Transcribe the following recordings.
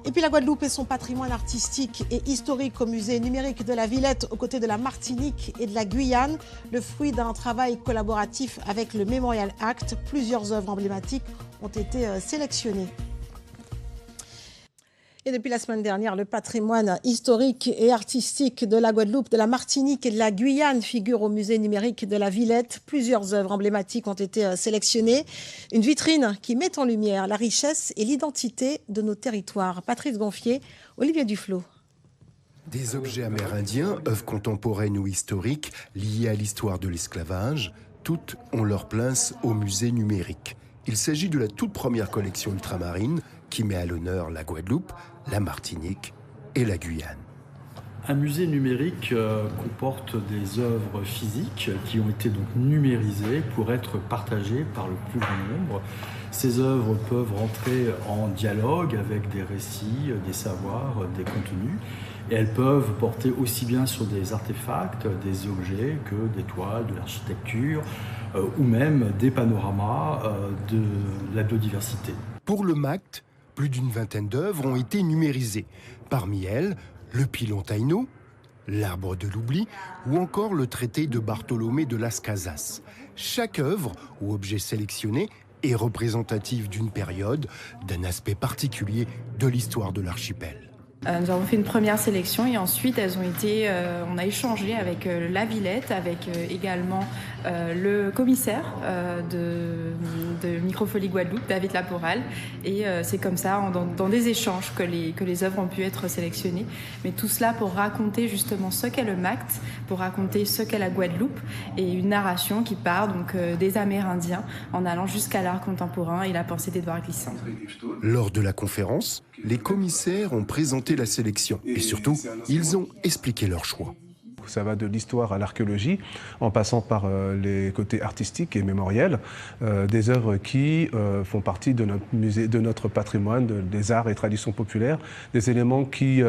Et puis la Guadeloupe et son patrimoine artistique et historique au musée numérique de la Villette aux côtés de la Martinique et de la Guyane, le fruit d'un travail collaboratif avec le Memorial Act. Plusieurs œuvres emblématiques ont été sélectionnées. Et depuis la semaine dernière, le patrimoine historique et artistique de la Guadeloupe, de la Martinique et de la Guyane figure au musée numérique de la Villette. Plusieurs œuvres emblématiques ont été sélectionnées. Une vitrine qui met en lumière la richesse et l'identité de nos territoires. Patrice Gonfier, Olivier Duflot. Des objets amérindiens, œuvres contemporaines ou historiques liées à l'histoire de l'esclavage, toutes ont leur place au musée numérique. Il s'agit de la toute première collection ultramarine qui met à l'honneur la Guadeloupe, la Martinique et la Guyane. Un musée numérique comporte des œuvres physiques qui ont été donc numérisées pour être partagées par le plus grand nombre. Ces œuvres peuvent rentrer en dialogue avec des récits, des savoirs, des contenus. Et elles peuvent porter aussi bien sur des artefacts, des objets, que des toiles, de l'architecture, ou même des panoramas de la biodiversité. Pour le MACT, plus d'une vingtaine d'œuvres ont été numérisées. Parmi elles, le pilon Taino, l'arbre de l'oubli ou encore le traité de Bartholomé de Las Casas. Chaque œuvre ou objet sélectionné est représentatif d'une période, d'un aspect particulier de l'histoire de l'archipel. Nous avons fait une première sélection et ensuite on a échangé avec la Villette, avec également le commissaire de Microfolie Guadeloupe, David Laporal. Et c'est comme ça, dans des échanges, que les œuvres ont pu être sélectionnées. Mais tout cela pour raconter justement ce qu'est le MACT, pour raconter ce qu'est la Guadeloupe, et une narration qui part donc des Amérindiens en allant jusqu'à l'art contemporain et la pensée d'Édouard Glissant. Lors de la conférence, les commissaires ont présenté la sélection et surtout, ils ont expliqué leur choix. Ça va de l'histoire à l'archéologie, en passant par les côtés artistiques et mémoriels, des œuvres qui font partie de notre musée, de notre patrimoine, des arts et traditions populaires, des éléments qui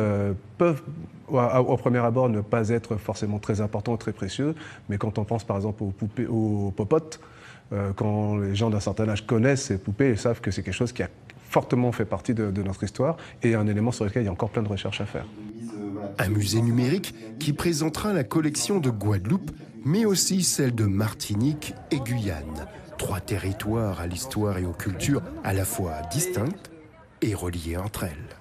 peuvent, au premier abord, ne pas être forcément très importants ou très précieux, mais quand on pense par exemple aux poupées, aux popotes, quand les gens d'un certain âge connaissent ces poupées, ils savent que c'est quelque chose qui a fortement fait partie de notre histoire et un élément sur lequel il y a encore plein de recherches à faire. Un musée numérique qui présentera la collection de Guadeloupe, mais aussi celle de Martinique et Guyane. 3 territoires à l'histoire et aux cultures à la fois distinctes et reliées entre elles.